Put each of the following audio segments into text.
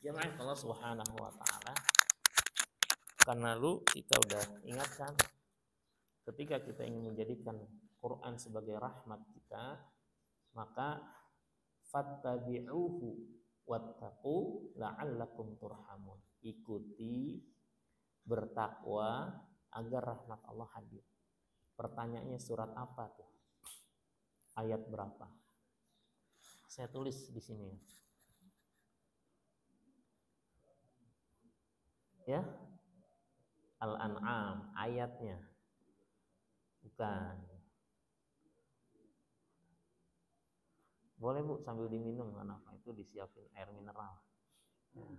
Jamaah Allah Subhanahu wa taala, karena lu kita udah ingatkan, ketika kita ingin menjadikan Quran sebagai rahmat kita, maka fattabi'uhu wattaqu la'allakum turhamun. Ikuti, bertakwa agar rahmat Allah hadir. Pertanyaannya surat apa tuh? Ayat berapa? Saya tulis di sini. Ya, Al-An'am ayatnya, bukan. Boleh Bu sambil diminum, kenapa? Itu disiapin air mineral. Ya.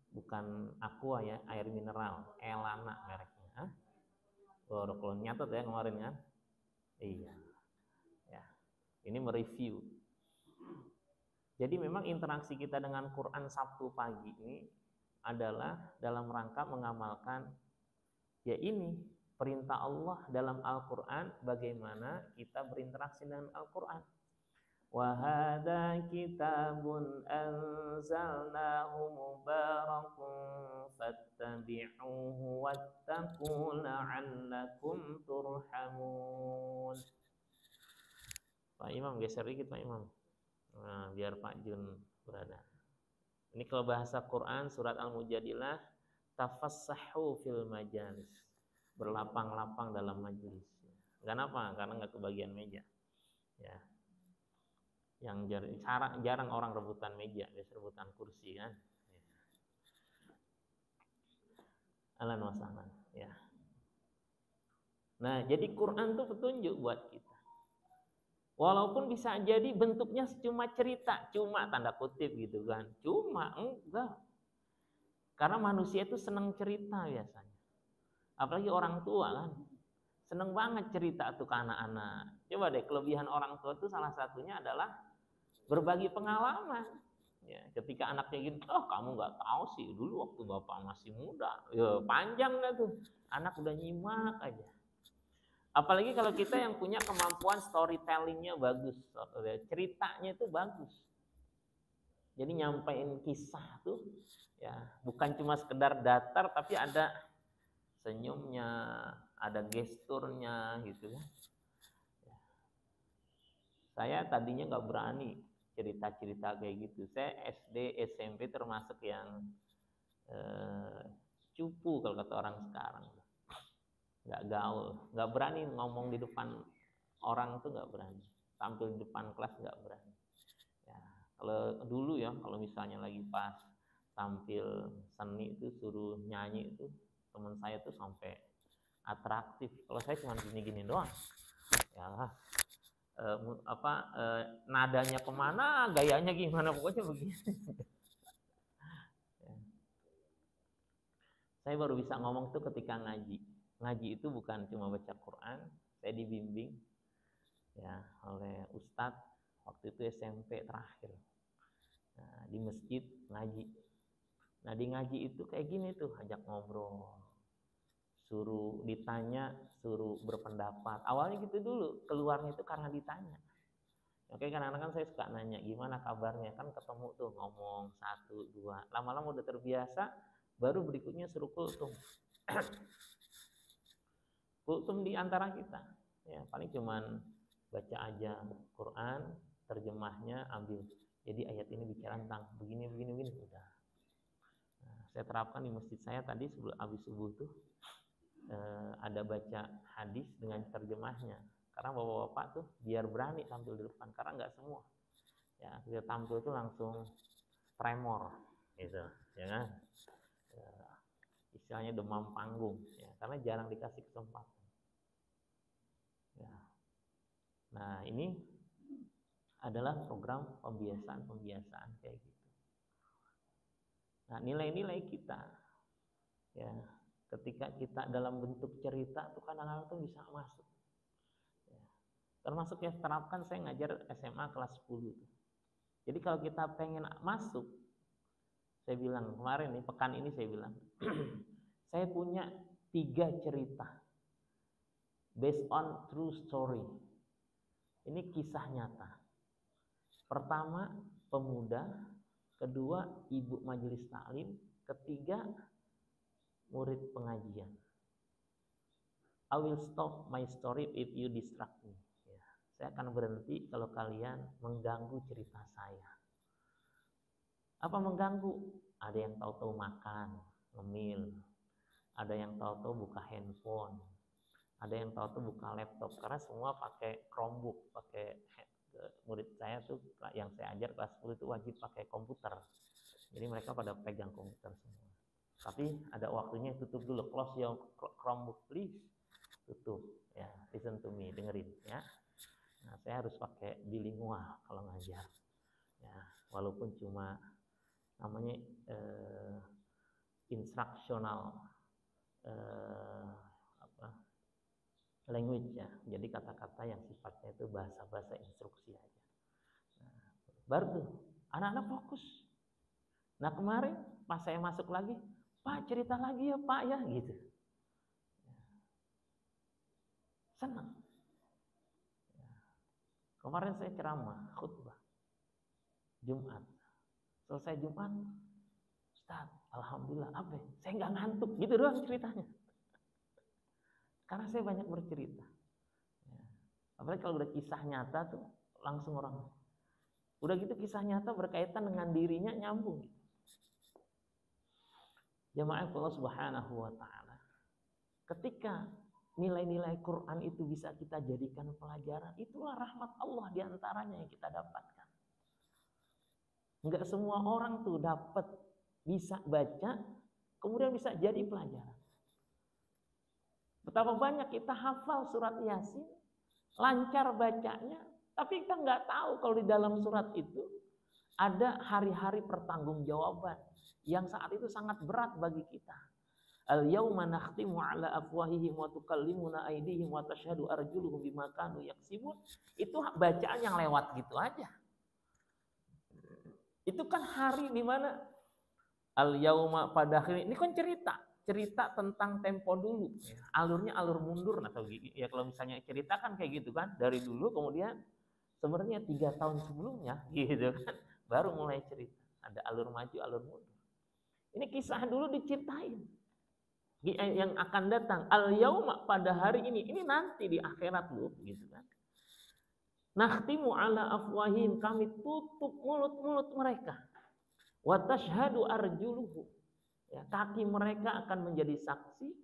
Bukan Aqua ya, air mineral, Elana mereknya. Hah? Oh, kalau nyatet ya kemarin kan? Iya. Ya. Ini mereview. Jadi memang interaksi kita dengan Quran Sabtu pagi ini adalah dalam rangka mengamalkan ya ini perintah Allah dalam Al-Quran, bagaimana kita berinteraksi dengan Al-Quran. Wa hadza kitabun anzalnahu mubarakun fattabi'uhu wattaqu la'allakum turhamun. Pak Imam geser dikit Pak Imam. Nah, biar Pak Jun berada. Ini kalau bahasa Quran surat Al-Mujadilah, tafassahu fil majalis, berlapang-lapang dalam majelis. Kenapa? Karena nggak kebagian meja. Ya. Yang jarang orang rebutan meja, biasa rebutan kursi kan. Ya. Ahlan wa sahlan. Ya. Nah, jadi Quran itu petunjuk buat kita. Walaupun bisa jadi bentuknya cuma cerita, cuma tanda kutip gitu kan. Cuma enggak. Karena manusia itu senang cerita biasanya. Apalagi orang tua kan. Senang banget cerita tuh ke anak-anak. Coba deh, kelebihan orang tua itu salah satunya adalah berbagi pengalaman. Ya, ketika anaknya gini, oh kamu nggak tahu sih, dulu waktu bapak masih muda. Ya, panjang dah tuh. Anak udah nyimak aja. Apalagi kalau kita yang punya kemampuan storytellingnya bagus, ceritanya itu bagus. Jadi nyampein kisah tuh, ya bukan cuma sekedar datar, tapi ada senyumnya, ada gesturnya gitu kan. Ya. Saya tadinya nggak berani cerita-cerita kayak gitu. Saya SD, SMP termasuk yang cupu kalau kata orang sekarang. Nggak gaul, nggak berani ngomong di depan orang tuh nggak berani, tampil di depan kelas nggak berani. Ya, kalau dulu ya, kalau misalnya lagi pas tampil seni itu suruh nyanyi itu teman saya tuh sampai atraktif. Kalau saya cuma gini-gini doang, ya nadanya kemana, gayanya gimana, pokoknya begini. Ya. Saya baru bisa ngomong tuh ketika ngaji. Ngaji itu bukan cuma baca Quran, saya dibimbing ya oleh Ustadz waktu itu SMP terakhir. Nah, di masjid ngaji. Nah di ngaji itu kayak gini tuh, ajak ngobrol, suruh ditanya, suruh berpendapat. Awalnya gitu dulu, keluarnya itu karena ditanya. Oke, kadang-kadang kan saya suka nanya, gimana kabarnya? Kan ketemu tuh ngomong 1, 2, lama-lama udah terbiasa, baru berikutnya suruh kultum. Kultum di antara kita, ya paling cuman baca aja Quran, terjemahnya ambil. Jadi ayat ini bicara tentang begini, udah. Nah, saya terapkan di masjid saya tadi sebelum habis subuh tuh ada baca hadis dengan terjemahnya. Karena bapak-bapak tuh biar berani tampil di depan, karena nggak semua. Ya, kita tampil tuh langsung tremor, gitu, ya kan? Ya, istilahnya demam panggung, ya, karena jarang dikasih kesempatan. Ya. Nah ini adalah program pembiasaan kayak gitu. Nah nilai-nilai kita, ya ketika kita dalam bentuk cerita tuh kadang-kadang tuh bisa masuk. Ya. Termasuk yang terapkan saya ngajar SMA kelas 10. Jadi kalau kita pengen masuk, saya bilang kemarin nih, pekan ini saya bilang, saya punya 3 cerita based on true story. Ini kisah nyata. Pertama, pemuda kedua ibu majelis taklim, ketiga murid pengajian. I will stop my story if you distract me. Ya, saya akan berhenti kalau kalian mengganggu cerita saya. Apa mengganggu? Ada yang tahu-tahu makan, ngemil. Ada yang tahu-tahu buka handphone. Ada yang tahu-tahu buka laptop. Karena semua pakai Chromebook, murid saya tuh yang saya ajar kelas 10 itu wajib pakai komputer. Jadi mereka pada pegang komputer semua. Tapi ada waktunya tutup dulu. Close your Chromebook please. Tutup. Ya, listen to me, dengerin ya. Nah, saya harus pakai bilingual kalau ngajar. Ya, walaupun cuma namanya instructional language ya. Jadi kata-kata yang sifatnya itu bahasa-bahasa instruksi aja. Nah, baru tuh anak-anak fokus. Nah kemarin pas saya masuk lagi, Pak cerita lagi ya Pak ya gitu. Senang. Kemarin saya ceramah, khutbah Jumat. Selesai Jumat, Ustaz, alhamdulillah apa? Saya nggak ngantuk, gitu doang ceritanya. Karena saya banyak bercerita. Apalagi kalau udah kisah nyata tuh langsung orang. Udah gitu kisah nyata berkaitan dengan dirinya nyambung. Jamaah Allah Subhanahu wa taala. Ketika nilai-nilai Quran itu bisa kita jadikan pelajaran, itulah rahmat Allah diantaranya yang kita dapatkan. Enggak semua orang tuh dapat bisa baca, kemudian bisa jadi pelajaran. Betapa banyak kita hafal surat Yasin, lancar bacanya, tapi kita nggak tahu kalau di dalam surat itu ada hari-hari pertanggungjawaban yang saat itu sangat berat bagi kita. Al-yauma nakhtimu ala afwahihim wa tukallimuna aydihim wa tashhadu arjuluhum bima kanu yaksibun. Itu bacaan yang lewat gitu aja. Itu kan hari di mana al-yauma pada akhir ini kan cerita tentang tempo dulu. Alurnya alur mundur atau ya kalau misalnya cerita kan kayak gitu kan, dari dulu kemudian sebenarnya 3 tahun sebelumnya gitu kan baru mulai cerita. Ada alur maju, alur mundur. Ini kisah dulu diceritain. Yang akan datang al-yauma pada hari ini nanti di akhirat loh gitu kan. Nakhtimu ala afwahim, kami tutup mulut-mulut mereka. Wa tashhadu arjuluhum, ya, kaki mereka akan menjadi saksi.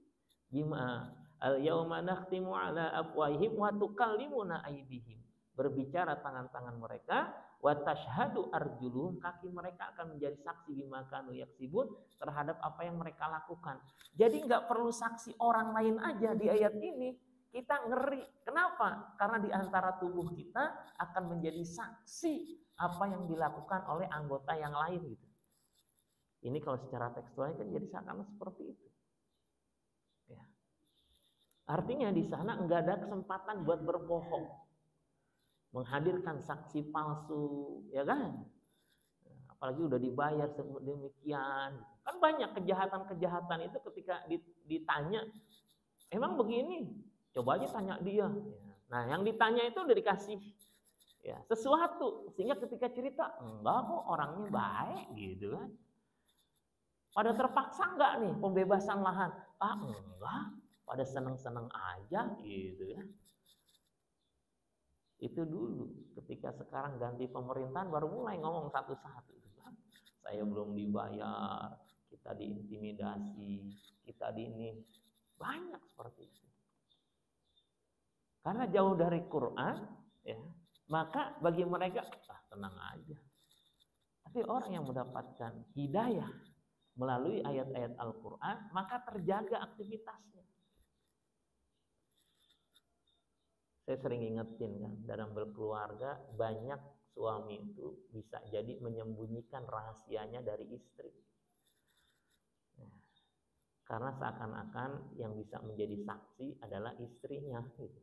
Bima al-yauma nakhtimu ala afwahim wa tukallimuna aydihim, berbicara tangan-tangan mereka. Wa tashhadu arjuluhum, kaki mereka akan menjadi saksi bima kanu yaksibun, terhadap apa yang mereka lakukan. Jadi nggak perlu saksi orang lain aja di ayat ini. Kita ngeri. Kenapa? Karena di antara tubuh kita akan menjadi saksi apa yang dilakukan oleh anggota yang lain gitu. Ini kalau secara tekstualnya kan jadi seakan seperti itu. Ya. Artinya di sana enggak ada kesempatan buat berbohong, menghadirkan saksi palsu, ya kan? Apalagi udah dibayar demikian. Kan banyak kejahatan-kejahatan itu ketika ditanya, emang begini? Coba aja tanya dia. Nah, yang ditanya itu udah dikasih ya sesuatu, sehingga ketika cerita, enggak kok orangnya baik gitu kan. Pada terpaksa enggak nih pembebasan lahan? Enggak, pada seneng-seneng aja gitu ya. Itu dulu. Ketika sekarang ganti pemerintahan baru mulai ngomong satu-satu. Saya belum dibayar, kita diintimidasi, kita ini banyak seperti itu. Karena jauh dari Quran, ya, maka bagi mereka tenang aja. Tapi orang yang mendapatkan hidayah melalui ayat-ayat Al-Quran, maka terjaga aktivitasnya. Saya sering ingetin kan, dalam berkeluarga banyak suami itu bisa jadi menyembunyikan rahasianya dari istri. Karena seakan-akan yang bisa menjadi saksi adalah istrinya gitu.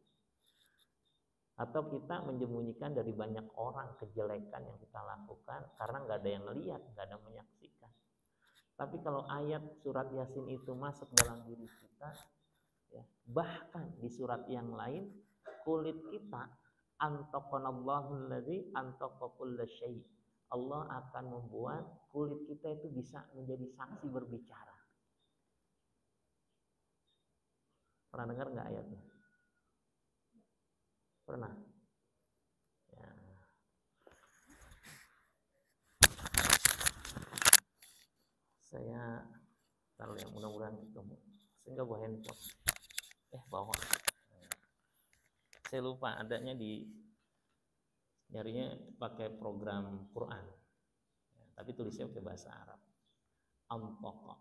Atau kita menyembunyikan dari banyak orang kejelekan yang kita lakukan karena nggak ada yang lihat, nggak ada yang menyaksikan. Tapi kalau ayat surat Yasin itu masuk dalam diri kita, ya, bahkan di surat yang lain kulit kita antaqanallahu allazi antaqa kulla syai'. Allah akan membuat kulit kita itu bisa menjadi saksi berbicara. Pernah dengar nggak ayatnya? Pernah? Ya. Saya taruh yang mudah-mudahan ketemu. Sehingga bawa handphone. Bawa. Saya lupa adanya nyarinya pakai program Quran. Ya, tapi tulisnya pakai bahasa Arab. Am-Toqa.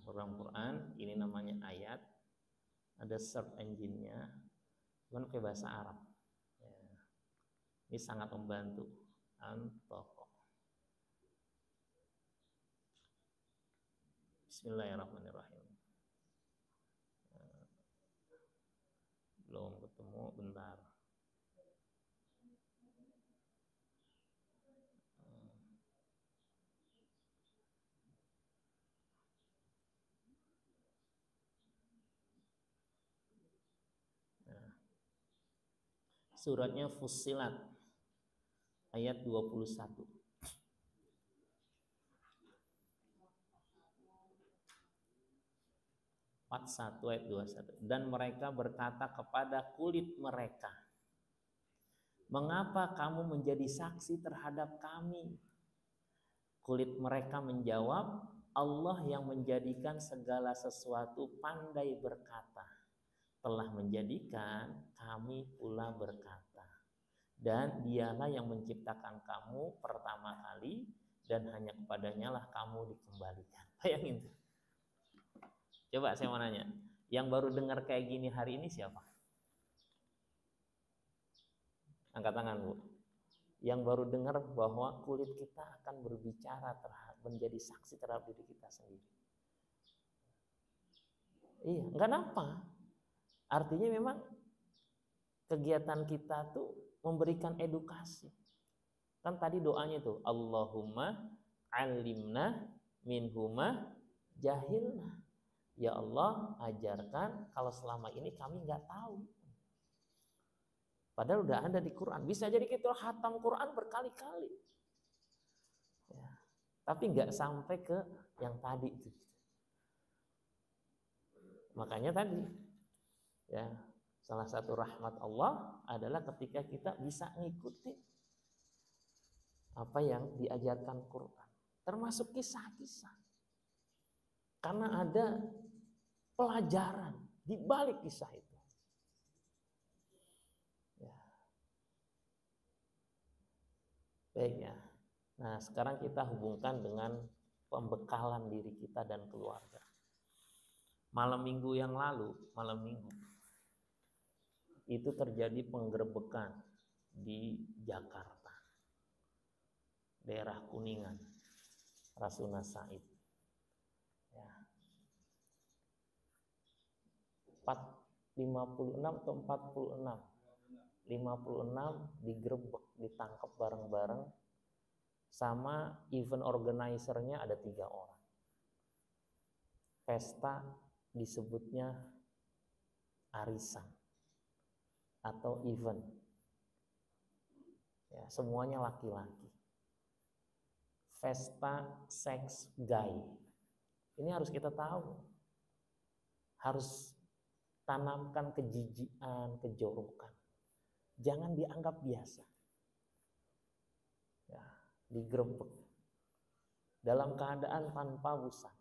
Program Quran, ini namanya ayat. Ada search engine-nya, cuman pakai bahasa Arab. Ya. Ini sangat membantu. Am-Toqa. Bismillahirrahmanirrahim. Belum ketemu, bentar. Suratnya Fussilat ayat 21. Ayat 21. Dan mereka berkata kepada kulit mereka, mengapa kamu menjadi saksi terhadap kami? Kulit mereka menjawab, Allah yang menjadikan segala sesuatu pandai berkata, telah menjadikan kami pula berkata. Dan dialah yang menciptakan kamu pertama kali, dan hanya kepadanya lah kamu dikembalikan. Bayangin. Coba saya mau nanya, yang baru dengar kayak gini hari ini siapa? Angkat tangan, Bu. Yang baru dengar bahwa kulit kita akan berbicara menjadi saksi terhadap diri kita sendiri. Iya, enggak apa. Artinya memang kegiatan kita tuh memberikan edukasi. Kan tadi doanya tuh, Allahumma alimna minhuma jahilna. Ya Allah, ajarkan kalau selama ini kami nggak tahu. Padahal udah ada di Quran. Bisa jadi kita khatam Quran berkali-kali. Ya. Tapi nggak sampai ke yang tadi itu. Makanya tadi, ya, salah satu rahmat Allah adalah ketika kita bisa ngikutin apa yang diajarkan Quran, termasuk kisah-kisah. Karena ada pelajaran di balik kisah itu. Ya. Baik ya. Nah, sekarang kita hubungkan dengan pembekalan diri kita dan keluarga. Malam minggu yang lalu, itu terjadi penggerebekan di Jakarta, daerah Kuningan, Rasuna Said. Ya. 56 atau 56 digerebek, ditangkap bareng-bareng sama event organizer-nya ada 3 orang. Pesta disebutnya arisan atau event. Ya, semuanya laki-laki. Pesta seks gay. Ini harus kita tahu. Harus tanamkan kejijikan, kejorokan. Jangan dianggap biasa. Ya, digerebek dalam keadaan tanpa busana.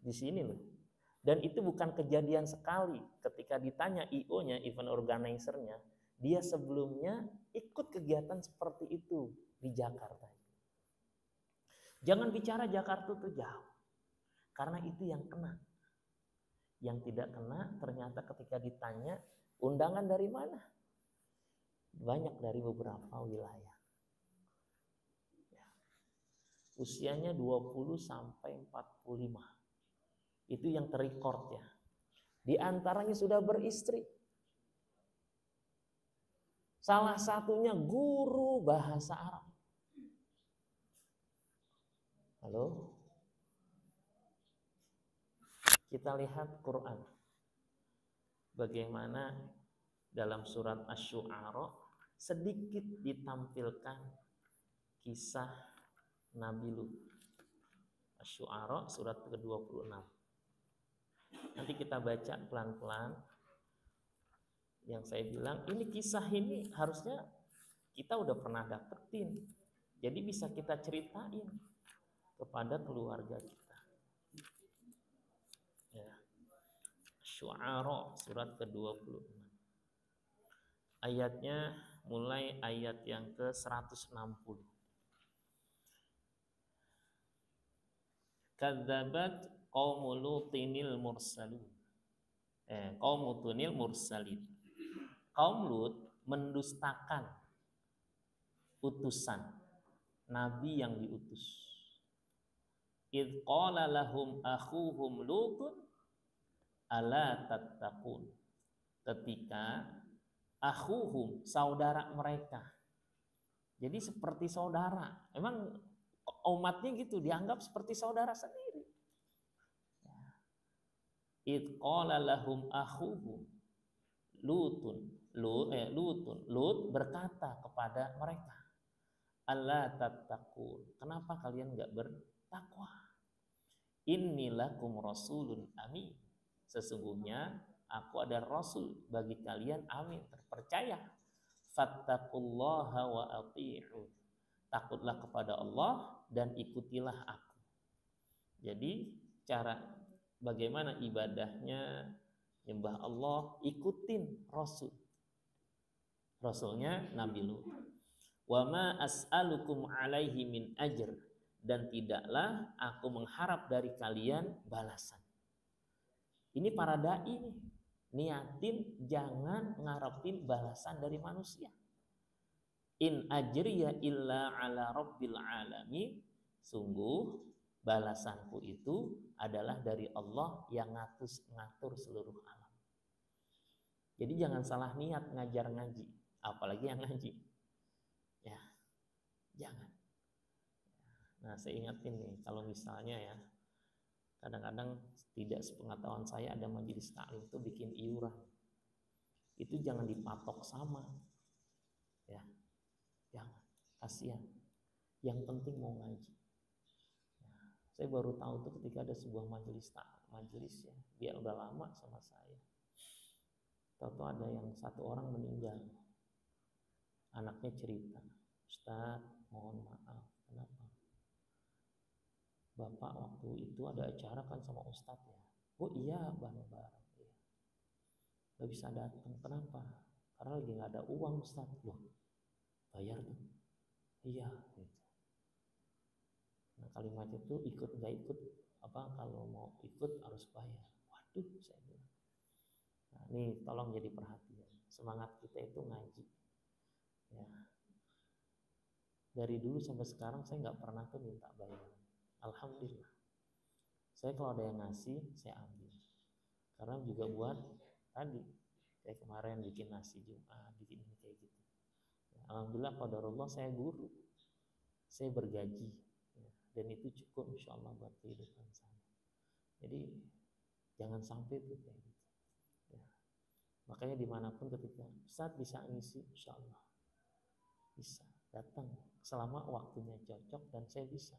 Di sini loh. Dan itu bukan kejadian sekali. Ketika ditanya IO-nya, event organizer-nya, dia sebelumnya ikut kegiatan seperti itu di Jakarta. Jangan bicara Jakarta itu jauh. Karena itu yang kena. Yang tidak kena ternyata ketika ditanya, undangan dari mana? Banyak dari beberapa wilayah. Ya. Usianya 20 sampai 45. Itu yang terrecord ya. Di antaranya sudah beristri. Salah satunya guru bahasa Arab. Halo? Kita lihat Quran. Bagaimana dalam surat Asy-Syu'ara sedikit ditampilkan kisah Nabi Lut. Asy-Syu'ara surat ke-26. Nanti kita baca pelan-pelan. Yang saya bilang, ini kisah ini harusnya kita udah pernah dapetin. Jadi bisa kita ceritain kepada keluarga kita. Ya. Asy-Syu'ara surat ke-26. Ayatnya mulai ayat yang ke-160. Kadzabat qaumul lutinil mursalin. Qaum Lutinil mursalin. Kaum Lut mendustakan utusan nabi yang diutus. Idz qala lahum akhuhum Lutun ala tattaqun. Ketika akhuhum, saudara mereka. Jadi seperti saudara. Emang umatnya gitu, dianggap seperti saudara sendiri. Idz qala lahum akhuhum Lutun. Lut berkata kepada mereka, alla tattaqun. Kenapa kalian enggak bertakwa? Inni lakum rasulun amin. Sesungguhnya aku ada rasul bagi kalian, amin, terpercaya. Fattaqullaha wa ati'un. Takutlah kepada Allah dan ikutilah aku. Jadi cara bagaimana ibadahnya nyembah Allah, ikutin rasul. Rasulnya Nabi Lut. Wa ma as'alukum alaihi min ajr, dan tidaklah aku mengharap dari kalian balasan. Ini para dai nih, niatin jangan ngarepin balasan dari manusia. In ajriya illa ala rabbil alamin. Sungguh balasanku itu adalah dari Allah yang ngatur seluruh alam. Jadi jangan salah niat ngajar ngaji, apalagi yang ngaji. Ya, jangan. Nah, saya ingatin nih, kalau misalnya ya, kadang-kadang tidak sepengetahuan saya ada majelis taklim itu bikin iuran. Itu jangan dipatok sama. Ya. Jangan, kasihan. Yang penting mau ngaji. Nah, saya baru tahu tuh ketika ada sebuah majelis ya, dia udah lama sama saya. Tahu-tahu ada yang satu orang meninggal. Anaknya cerita, Ustaz, mohon maaf, kenapa? Bapak waktu itu ada acara kan sama Ustadz ya. Oh iya, bareng-bareng. Ya. Gak bisa datang, kenapa? Karena lagi gak ada uang Ustadz. Loh, bayar tuh. Iya, gitu. Nah, kalimat itu ikut nggak ikut, apa kalau mau ikut harus bayar. Waduh, saya bilang. Nah, ini tolong jadi perhatian. Semangat kita itu ngaji. Ya. Dari dulu sampai sekarang saya nggak pernah tuh minta bayar. Alhamdulillah. Saya kalau ada yang ngasih, saya ambil. Karena juga buat tadi, kayak kemarin bikin nasi Jumat, bikin ini kayak gitu. Alhamdulillah qadarullah saya guru, saya bergaji, ya, dan itu cukup insya Allah buat kehidupan saya. Jadi jangan sampai tuh kayak gitu. Ya. Makanya dimanapun ketika Ustaz bisa ngisi, insya Allah bisa datang selama waktunya cocok dan saya bisa.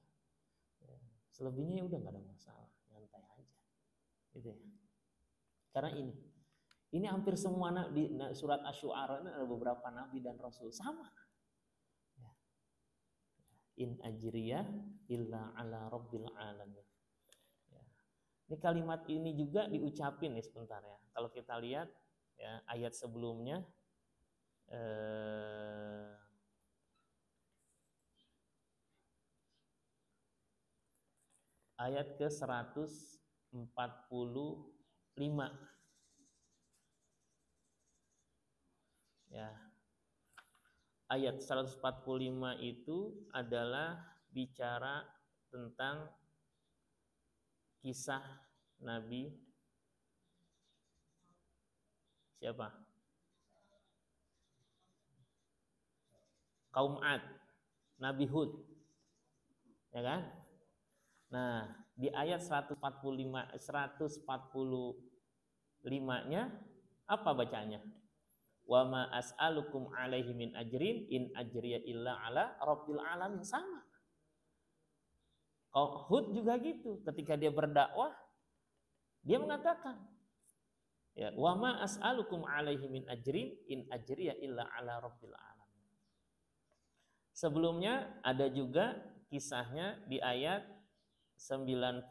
Ya. Selebihnya ya udah nggak ada masalah, nyantai aja, gitu ya. Karena ini hampir semua di surat Asy-Syu'ara ada beberapa nabi dan rasul sama. Ya. In ajriya illa ala rabbil alamin. Ya. Ini kalimat ini juga diucapin nih sebentar ya. Kalau kita lihat ya ayat sebelumnya ayat ke-145. Ya. Ayat 145 itu adalah bicara tentang kisah Nabi siapa? Kaum Ad, Nabi Hud. Ya kan? Nah, di ayat 145-145-nya apa bacanya? Wa ma as'alukum alaihi min ajrin in ajriya illa ala rabbil alamin. Sama. Hud juga gitu, ketika dia berdakwah dia mengatakan, ya, wa ma as'alukum alaihi min ajrin in ajriya illa ala rabbil alamin. Sebelumnya ada juga kisahnya di ayat 90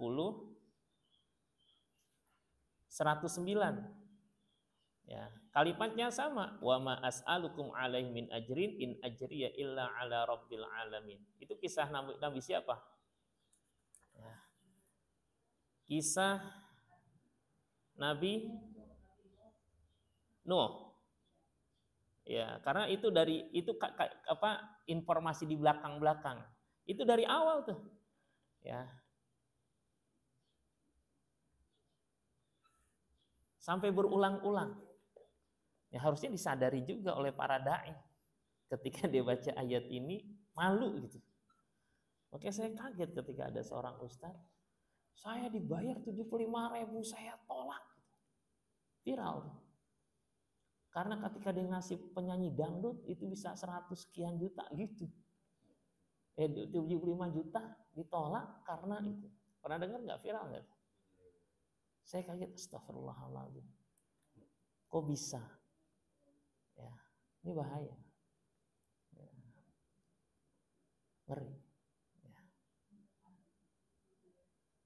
109. Ya, kalimatnya sama, wa ma as'alukum alaihi min ajrin in ajriya illa ala rabbil alamin. Itu kisah Nabi siapa? Ya. Kisah Nabi Nuh. Ya, karena itu informasi di belakang-belakang. Itu dari awal tuh. Ya. Sampai berulang-ulang. Ya, harusnya disadari juga oleh para dai. Ketika dia baca ayat ini malu gitu. Makanya saya kaget ketika ada seorang ustaz, saya dibayar 75.000, saya tolak. Viral. Karena ketika dia ngasih penyanyi dangdut itu bisa 100 sekian juta gitu. 75 juta ditolak karena itu. Pernah dengar nggak, viral nggak? Saya kaget, astagfirullahaladzim. Kok bisa? Ya, ini bahaya. Ya. Ngeri. Ya.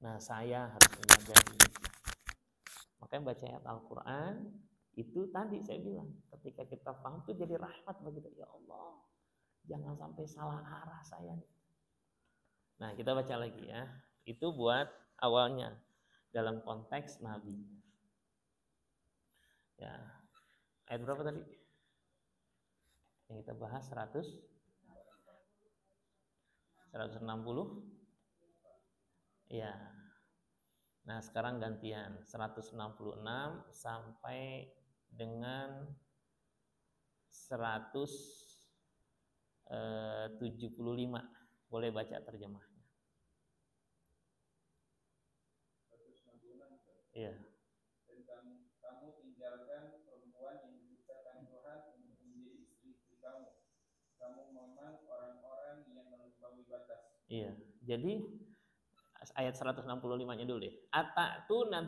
Nah, saya harus menjaga diri. Makanya baca ayat Al-Quran itu tadi saya bilang, ketika kita paham itu jadi rahmat bagi kita. Ya Allah, jangan sampai salah arah saya. Nah, kita baca lagi ya. Itu buat awalnya dalam konteks Nabi. Ya. Ayat berapa tadi? Yang kita bahas 160. Ya. Nah, sekarang gantian 166 sampai dengan 175. Boleh baca terjemahnya. Iya. Dan kamu tinggalkan perempuan yang diciptakan Tuhan untuk menjadi istri-istri kamu. Kamu memang orang-orang yang melampaui batas. Iya. Jadi ayat 165-nya dulu deh. Atatuna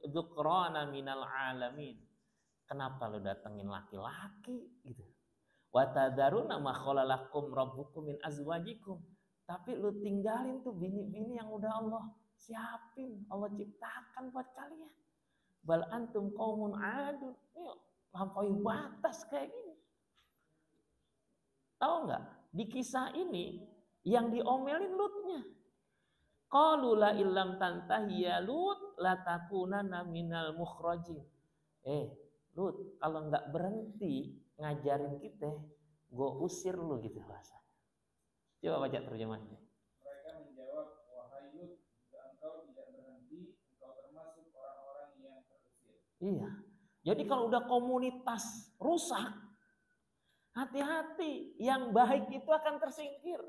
dzukrana minal alamin. Kenapa lu datengin laki-laki gitu? Wa tadaruna ma khalaqakum rabbukum min azwajikum. Tapi lu tinggalin tuh bini-bini yang udah Allah siapin, Allah ciptakan buat kalian. Bal antum qaumun adun. Ini lampaui batas kayak gini. Tahu nggak? Di kisah ini yang diomelin Lutnya. Qalu la illam tantahi ya Lut latakunanna minal mukhrajin. Lut, kalau nggak berhenti ngajarin kita, gue usir lu gitu bahasanya. Coba baca terjemahnya. Mereka menjawab, wahai Lut, jika engkau tidak berhenti, engkau termasuk orang-orang yang terusir. Iya. Jadi kalau udah komunitas rusak, hati-hati, yang baik itu akan tersingkir.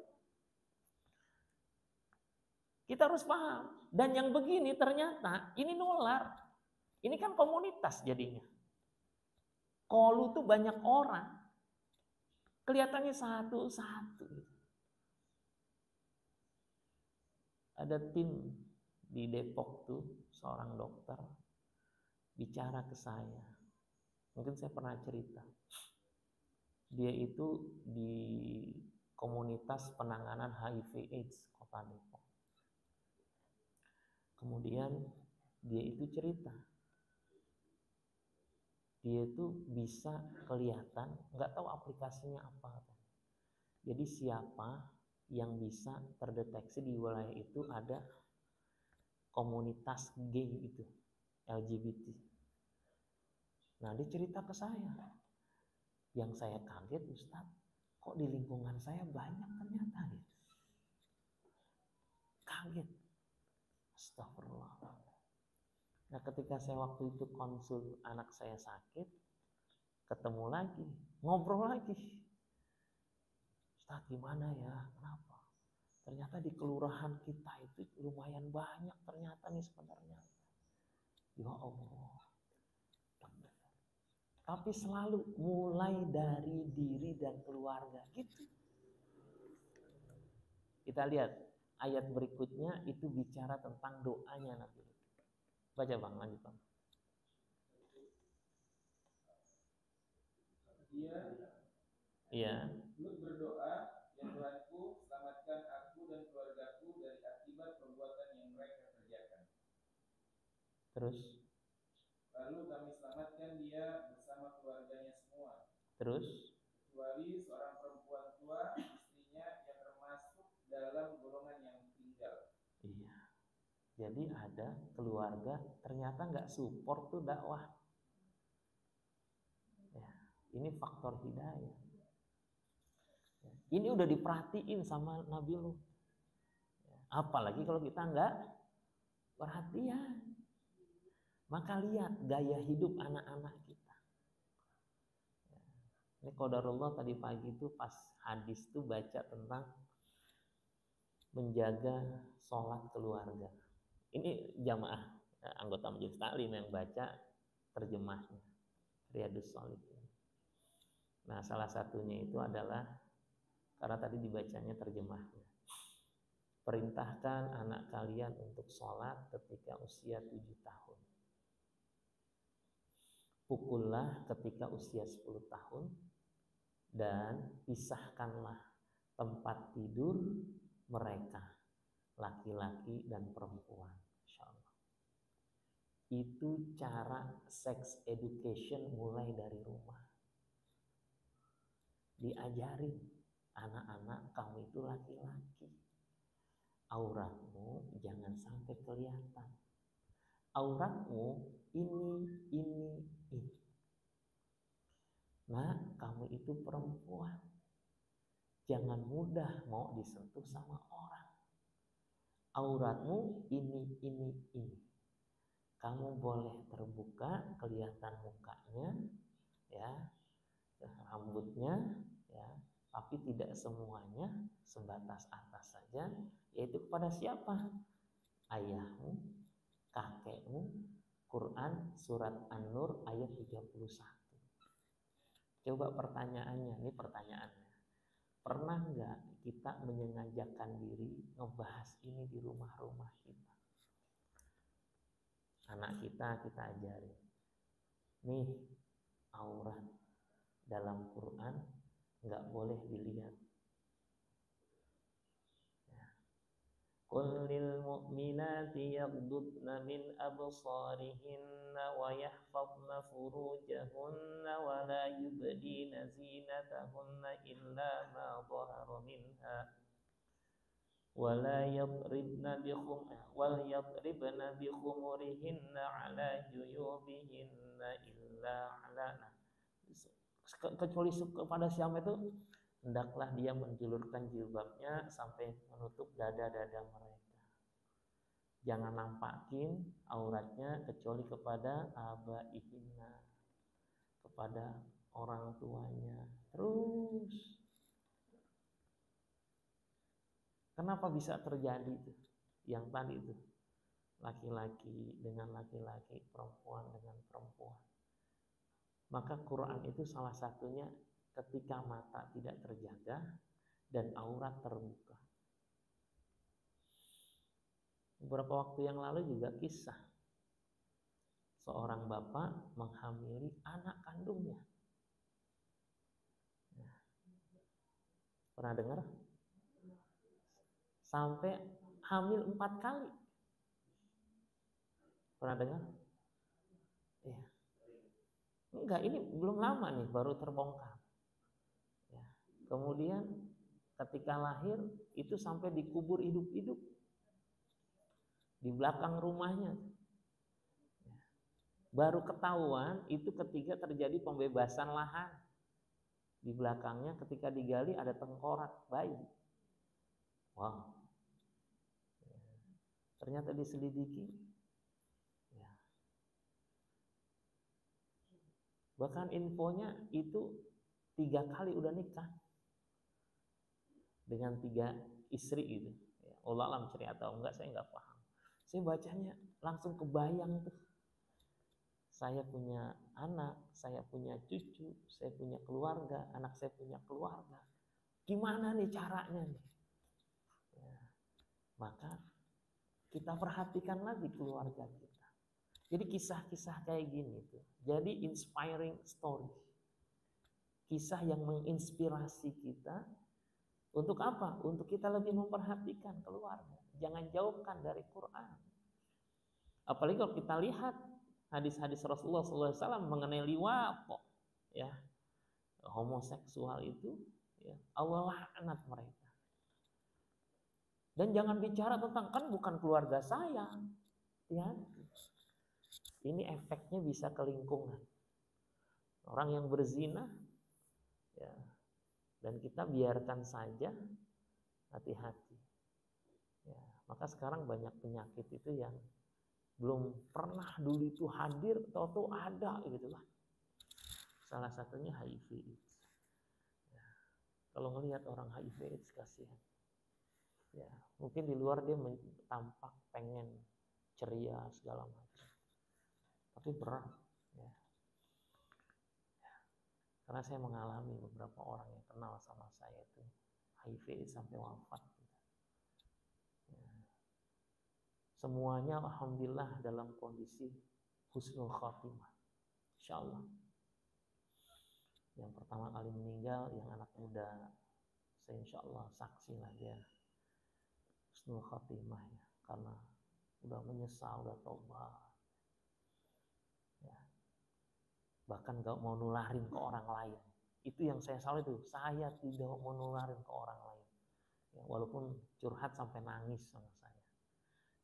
Kita harus paham. Dan yang begini ternyata ini nular. Ini kan komunitas jadinya. Kolu tuh banyak orang. Kelihatannya satu-satu. Ada tim di Depok tuh, seorang dokter bicara ke saya. Mungkin saya pernah cerita. Dia itu di komunitas penanganan HIV/AIDS Kota Depok. Kemudian dia itu cerita, dia itu bisa kelihatan, nggak tahu aplikasinya apa. Jadi siapa yang bisa terdeteksi di wilayah itu ada komunitas gay itu, LGBT. Nah, dia cerita ke saya. Yang saya kaget, Ustaz, kok di lingkungan saya banyak ternyata gitu. Kaget. Astagfirullah. Nah, ketika saya waktu itu konsul anak saya sakit, ketemu lagi, ngobrol lagi. Ustaz, gimana ya? Kenapa? Ternyata di kelurahan kita itu lumayan banyak ternyata nih sebenarnya. Ya Allah. Tapi selalu mulai dari diri dan keluarga gitu. Kita lihat ayat berikutnya itu bicara tentang doanya Nabi. Baca Bang, lanjut Bang. Iya. Lut berdoa, ya Tuhanku, selamatkan aku dan keluargaku dari akibat perbuatan yang mereka kerjakan. Terus? Lalu kami selamatkan dia bersama keluarganya semua. Terus? Kecuali seorang perempuan tua, istrinya yang termasuk dalam golongan yang tinggal. Iya. Jadi ada keluarga ternyata nggak support tuh dakwah. Ya, ini faktor hidayah. Ya, ini udah diperhatiin sama Nabi Lut. Ya, apalagi kalau kita nggak perhatian. Maka lihat gaya hidup anak-anak kita. Ya, ini qadarullah tadi pagi itu pas hadis tuh baca tentang menjaga sholat keluarga. Ini jamaah anggota majelis taklim yang baca terjemahnya Riyadhus Shalihin. Nah, salah satunya itu adalah karena tadi dibacanya terjemahnya. Perintahkan anak kalian untuk sholat ketika usia 7 tahun. Pukullah ketika usia 10 tahun dan pisahkanlah tempat tidur mereka, laki-laki dan perempuan. Insyaallah. Itu cara sex education mulai dari rumah. Diajarin anak-anak, kamu itu laki-laki. Auratmu jangan sampai kelihatan. Auratmu ini. Nah, kamu itu perempuan. Jangan mudah mau disentuh sama orang. Auratmu ini. Kamu boleh terbuka, kelihatan mukanya, ya, rambutnya, ya, tapi tidak semuanya, sebatas atas saja, yaitu kepada siapa? Ayahmu, kakekmu. Quran surat An-Nur ayat 31. Coba pertanyaannya, ini pertanyaannya. Pernah nggak kita menyengajakan diri ngebahas ini di rumah-rumah kita? Anak kita ajarin. Nih, aurat dalam Quran nggak boleh dilihat. Qul lil mu'minati yaghdudna min absarihinna wa yahfazna furujahunna wa la yubdina zinatahunna illa ma dhahara minha wa la yadribna bi khumurihinna ala juyubihinna illa ala, kecuali kepada siapa itu hendaklah dia menjulurkan jilbabnya sampai menutup dada-dada mereka. Jangan nampakin auratnya kecuali kepada abaihinna, kepada orang tuanya. Terus kenapa bisa terjadi itu? Yang tadi itu laki-laki dengan laki-laki, perempuan dengan perempuan. Maka Quran itu salah satunya ketika mata tidak terjaga dan aurat terbuka. Beberapa waktu yang lalu juga kisah seorang bapak menghamili anak kandungnya. Pernah dengar? Sampai hamil 4 kali. Pernah dengar? Ya. Enggak, ini belum lama nih, baru terbongkar. Ya. Kemudian ketika lahir itu sampai dikubur hidup-hidup di belakang rumahnya. Ya. Baru ketahuan itu ketika terjadi pembebasan lahan. Di belakangnya ketika digali ada tengkorak bayi. Wow. Ya. Ternyata diselidiki. Ya. Bahkan infonya itu 3 kali udah nikah dengan 3 istri gitu. Ya, Allah alam ceria atau enggak saya enggak paham. Saya bacanya langsung kebayang tuh Saya punya anak, saya punya cucu, saya punya keluarga, anak saya punya keluarga. Gimana nih caranya nih? Ya, maka kita perhatikan lagi keluarga kita. Jadi kisah-kisah kayak gini tuh. Jadi inspiring story. Kisah yang menginspirasi kita untuk apa? Untuk kita lebih memperhatikan keluarga. Jangan jauhkan dari Quran. Apalagi kalau kita lihat hadis-hadis Rasulullah SAW mengenai liwaqo, ya, homoseksual itu, ya, Allah laknat mereka. Dan jangan bicara tentang kan bukan keluarga saya, ya. Ini efeknya bisa ke lingkungan. Orang yang berzina, ya, dan kita biarkan saja, hati-hati. Ya, maka sekarang banyak penyakit itu yang belum pernah dulu itu hadir, tahu-tahu ada gitu lah. Salah satunya HIV/AIDS. Ya, kalau ngelihat orang HIV/AIDS kasihan. Ya, mungkin di luar dia tampak pengen ceria segala macam, tapi berat. Ya. Karena saya mengalami beberapa orang yang kenal sama saya itu HIV/AIDS sampai wafat. Ya. Semuanya alhamdulillah dalam kondisi husnul khatimah, insyaallah. Yang pertama kali meninggal yang anak muda, saya insyaallah saksi lah dia husnul khatimah, ya, karena udah menyesal, udah tobat, ya. Bahkan gak mau nularin ke orang lain. Itu yang saya salah itu, saya tidak mau nularin ke orang lain, ya, walaupun curhat sampai nangis sama saya.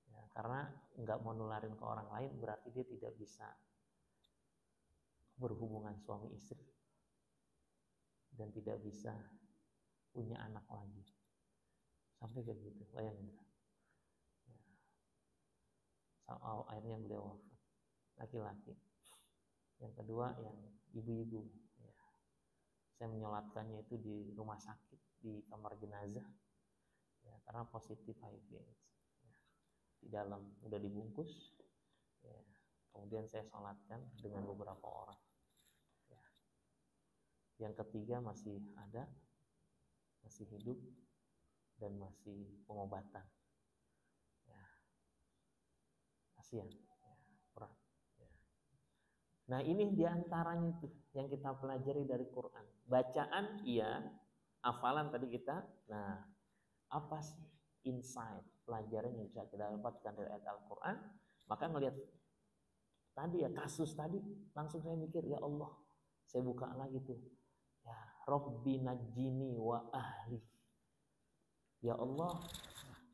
Ya, karena nggak mau nularin ke orang lain berarti dia tidak bisa berhubungan suami istri dan tidak bisa punya anak lagi. Sampai kayak gitu, bayangin. Ya. Akhirnya beliau wafat, laki-laki. Yang kedua yang ibu-ibu. Ya. Saya menyolatkannya itu di rumah sakit, di kamar jenazah, ya, karena positif HIV/AIDS. Di dalam udah dibungkus, ya. Kemudian saya sholatkan dengan beberapa orang, ya. Yang ketiga masih ada, masih hidup dan masih pengobatan, ya. Kasihan, ya, berat, ya. Nah ini diantaranya itu yang kita pelajari dari Quran. Bacaan iya, hafalan tadi kita. Nah apa sih insight, pelajaran yang bisa kita dapatkan dari ayat Al-Quran? Maka ngelihat tadi ya, kasus tadi, langsung saya mikir, ya Allah, saya buka lagi tuh, ya Rabbi najini wa ahli, ya Allah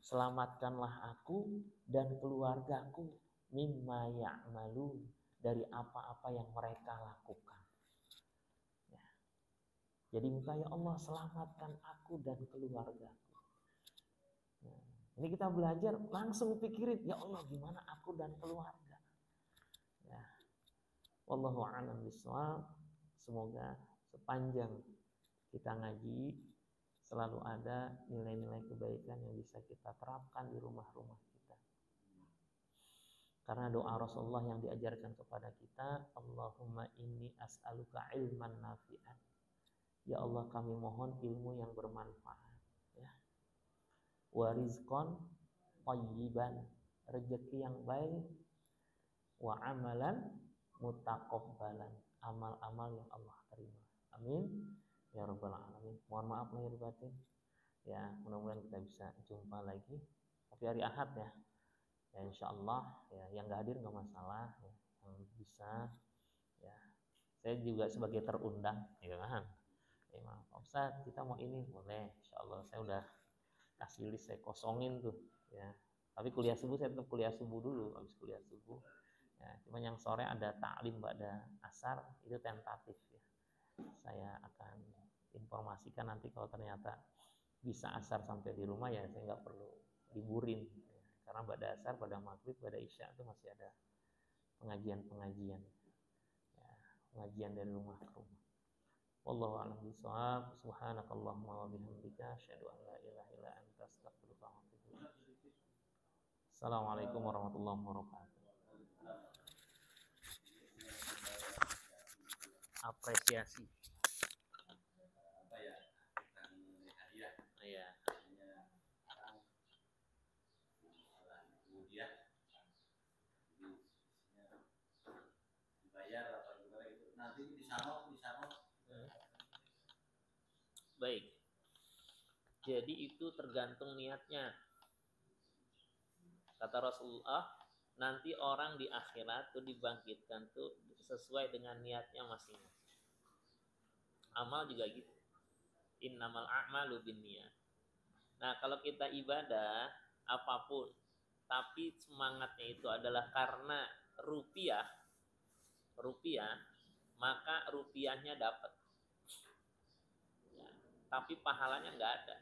selamatkanlah aku dan keluargaku mimma ya'malun, dari apa-apa yang mereka lakukan, ya. Jadi minta, ya Allah selamatkan aku dan keluargaku. Ini kita belajar langsung pikirin, ya Allah gimana aku dan keluarga. Ya. Wallahu a'lam bishawab. Semoga sepanjang kita ngaji selalu ada nilai-nilai kebaikan yang bisa kita terapkan di rumah-rumah kita. Karena doa Rasulullah yang diajarkan kepada kita, Allahumma inni as'aluka ilman nafi'an. Ya Allah kami mohon ilmu yang bermanfaat. Wa rizqan thayyiban, rezeki yang baik, wa amalan mutaqabbalan, amal-amal yang Allah terima. Amin ya rabbal alamin. Mohon maaf lahir batin. Ya, mudah-mudahan kita bisa jumpa lagi. Tapi hari Ahad ya. Ya insyaallah, ya yang enggak hadir enggak masalah, ya. Yang bisa, ya. Saya juga sebagai terundang, ya kan. Ya, maaf Ustaz, kita mau ini, boleh. Insyaallah saya udah kasih list, saya kosongin tuh, ya. Tapi kuliah subuh saya tetap kuliah subuh dulu, habis kuliah subuh, ya. Cuma yang sore ada taklim ba'da asar, itu tentatif, ya. Saya akan informasikan nanti kalau ternyata bisa asar sampai di rumah, ya saya nggak perlu liburin, ya. Karena ba'da asar, pada maghrib, pada isya itu masih ada pengajian-pengajian, ya. Pengajian dari rumah ke rumah. Wallahu a'lam bishawab. Subhanakallahumma wa bihamdika asyhadu an la ilaha illa anta astaghfiruka wa atubu ilaik. Assalamualaikum warahmatullahi wabarakatuh. apresiasi. Apa ya? Hadiah. Iya. Kemudian dibayar apa gimana gitu. Nanti di sana. Baik. Jadi itu tergantung niatnya. Kata Rasulullah, nanti orang di akhirat tuh dibangkitkan tuh sesuai dengan niatnya masing-masing. Amal juga gitu. Innamal a'malu binniyat. Nah, kalau kita ibadah apapun, tapi semangatnya itu adalah karena rupiah, maka rupiahnya dapat. Ya, tapi pahalanya nggak ada.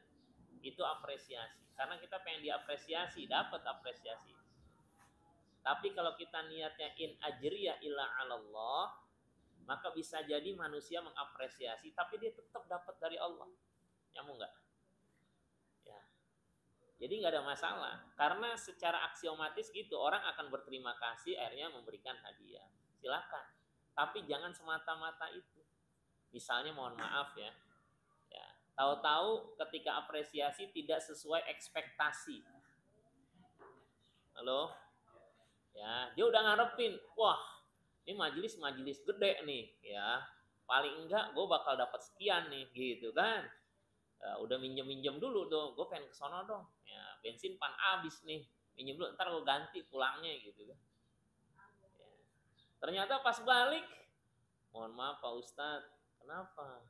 Itu apresiasi. Karena kita pengen diapresiasi, dapat apresiasi. Tapi kalau kita niatnya in ajriya illa 'alallah, maka bisa jadi manusia mengapresiasi, tapi dia tetap dapat dari Allah. Nyambung nggak? Ya. Jadi nggak ada masalah. Karena secara aksiomatis gitu, orang akan berterima kasih, akhirnya memberikan hadiah. Silakan. Tapi jangan semata-mata itu. Misalnya mohon maaf ya. Tahu-tahu ketika apresiasi tidak sesuai ekspektasi. Halo? Ya, dia udah ngarepin, wah, ini majelis gede nih, ya. Paling enggak gue bakal dapat sekian nih, gitu kan. Udah minjem dulu dong, gue pengen kesono dong. Ya, bensin pan habis nih, minjem dulu, ntar gue ganti pulangnya gitu kan. Ya. Ternyata pas balik, mohon maaf Pak Ustadz, kenapa?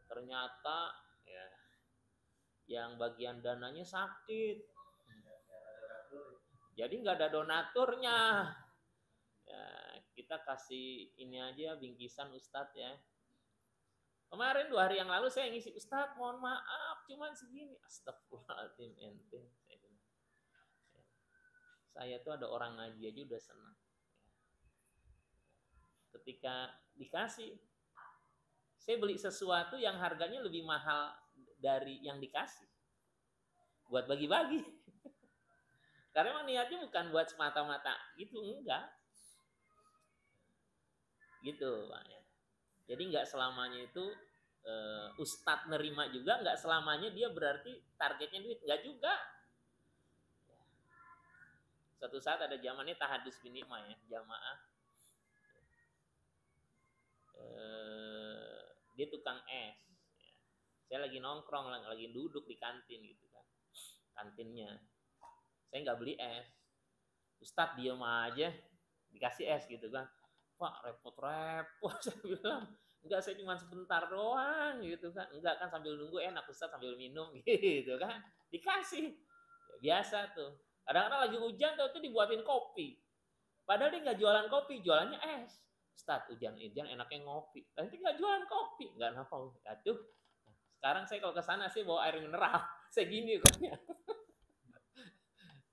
Ternyata ya, yang bagian dananya sakit, jadi nggak ada donaturnya. Ya, kita kasih ini aja bingkisan Ustadz ya. Kemarin 2 hari yang lalu saya ngisi, Ustadz mohon maaf cuman segini. Astagfirullahaladzim ente. Saya tuh ada orang ngaji aja udah senang. Ketika dikasih, saya beli sesuatu yang harganya lebih mahal dari yang dikasih. Buat bagi-bagi. Karena emang niatnya bukan buat semata-mata gitu, enggak. Gitu Pak ya. Jadi enggak selamanya itu ustadz nerima juga, enggak selamanya dia berarti targetnya duit, enggak juga. Suatu saat ada zamannya tahadus bin nikmah ya, jamaah. Dia tukang es. Ya. Saya lagi nongkrong, lagi duduk di kantin gitu kan. Kantinnya. Saya nggak beli es. Ustadz diem aja, dikasih es gitu kan. Pak repot-repot saya bilang. Enggak, saya cuma sebentar doang gitu kan. Enggak kan sambil nunggu enak Ustadz sambil minum gitu kan. Dikasih. Ya, biasa tuh. Kadang-kadang lagi hujan tuh dibuatin kopi. Padahal dia nggak jualan kopi, jualannya es. Ustadz, hujan-hujan enaknya ngopi. Nanti nggak jualan kopi, nggak apa. Aduh, sekarang saya kalau ke sana sih bawa air mineral. Saya gini kan ya.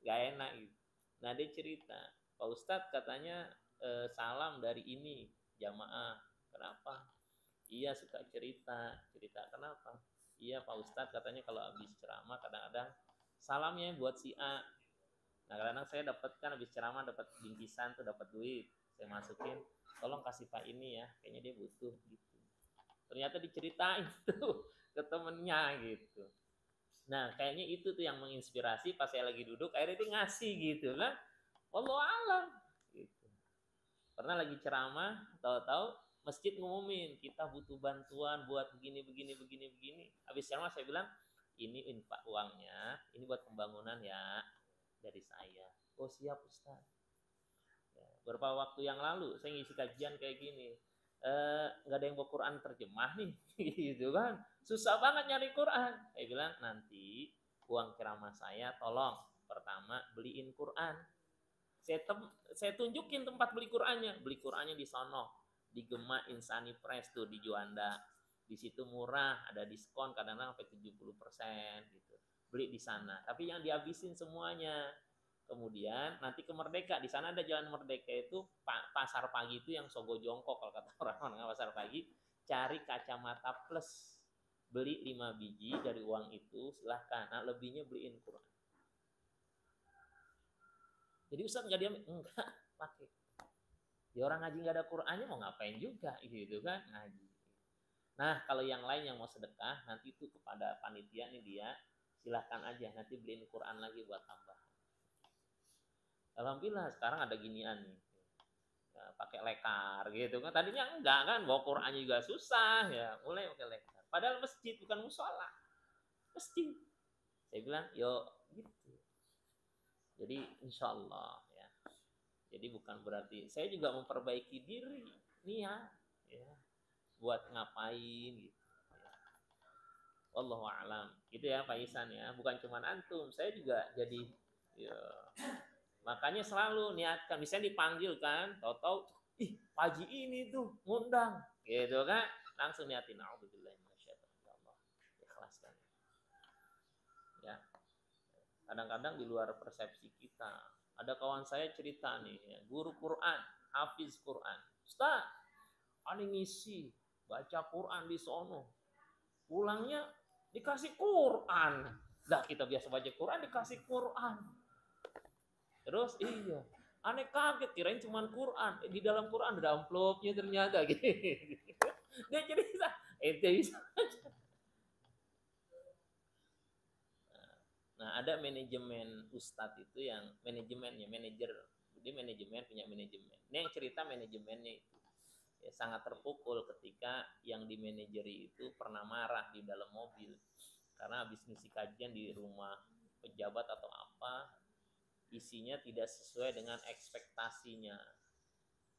Nggak enak gitu. Nah dia cerita, Pak Ustadz katanya salam dari ini jamaah. Kenapa? Iya suka cerita kenapa? Iya Pak Ustadz katanya kalau habis ceramah kadang-kadang salamnya buat si A. Nah kadang-kadang saya dapat kan habis ceramah dapat bingkisan tuh, dapat duit, saya masukin, tolong kasih Pak ini ya, kayaknya dia butuh gitu. Ternyata diceritain tuh ke temennya gitu. Nah kayaknya itu tuh yang menginspirasi pas saya lagi duduk, akhirnya dia ngasih gitu kan. Wallahu alam gitu. Pernah lagi ceramah, tahu-tahu masjid ngumumin kita butuh bantuan buat begini. Habis ceramah saya bilang, ini infak uangnya, ini buat pembangunan ya dari saya. Oh siap Ustaz. Ya, beberapa waktu yang lalu saya ngisi kajian kayak gini, nggak ada yang bawa Quran terjemah nih, gitu kan? Susah banget nyari Quran. Saya bilang nanti uang ceramah saya tolong pertama beliin Quran. Saya tunjukin tempat beli Qurannya di sono, di Gema Insani Press tuh di Juanda. Di situ murah, ada diskon kadang-kadang sampai 70% gitu. Beli di sana, tapi yang dihabisin semuanya. Kemudian nanti ke Merdeka, di sana ada Jalan Merdeka itu pasar pagi itu yang sogo jongkok kalau kata orang-orang pasar pagi, cari kacamata plus, beli 5 biji dari uang itu silahkan. Nah lebihnya beliin Quran. Jadi Ustaz nggak diam, enggak pakai. Ya orang ngaji nggak ada Qur'annya mau ngapain juga gitu kan, ngaji. Nah kalau yang lain yang mau sedekah nanti itu kepada panitia nih dia silahkan aja nanti beliin Quran lagi buat tambah. Alhamdulillah sekarang ada ginian nih ya, pakai lekar gitu kan, tadinya enggak kan bawa Qurannya juga susah ya, mulai pakai lekar padahal masjid bukan musola, masjid. Saya bilang yo gitu, jadi insya Allah ya, jadi bukan berarti saya juga memperbaiki diri niat ya buat ngapain gitu ya. Wallahu a'lam gitu ya Pak Isan ya, bukan cuma antum, saya juga jadi ya, makanya selalu niatkan, misalnya dipanggil kan, tahu-tahu ih Haji ini tuh ngundang gitu kan, langsung niatin auzubillahi minasyaitonir rajim, ikhlaskan ya. Kadang-kadang di luar persepsi kita. Ada kawan saya cerita nih ya, guru Quran, hafiz Quran, Ustaz ani ngisi baca Quran di sono, pulangnya dikasih Quran. Lah kita biasa baca Quran dikasih Quran. Terus iya, aneh kaget kirain cuma Quran. Di dalam Quran ada amplopnya ternyata gitu. Dia cerita, ente bisa. Nah, ada manajemen ustadz itu yang manajemennya, manajer. Dia manajemen, punya manajemen. Ini yang cerita manajemennya itu. Ya, sangat terpukul ketika yang dimanajeri itu pernah marah di dalam mobil. Karena habis ngisi kajian di rumah pejabat atau apa, isinya tidak sesuai dengan ekspektasinya,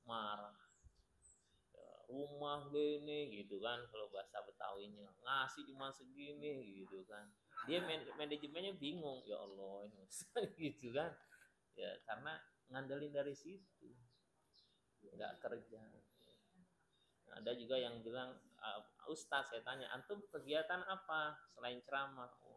marah ya, rumah gini gitu kan, kalau bahasa Betawinya ngasih cuma segini gitu kan, dia manajemennya bingung, ya Allah ini gitu kan ya, karena ngandelin dari situ nggak kerja. Nah, ada juga yang bilang Ustadz, saya tanya antum kegiatan apa selain ceramah? Oh,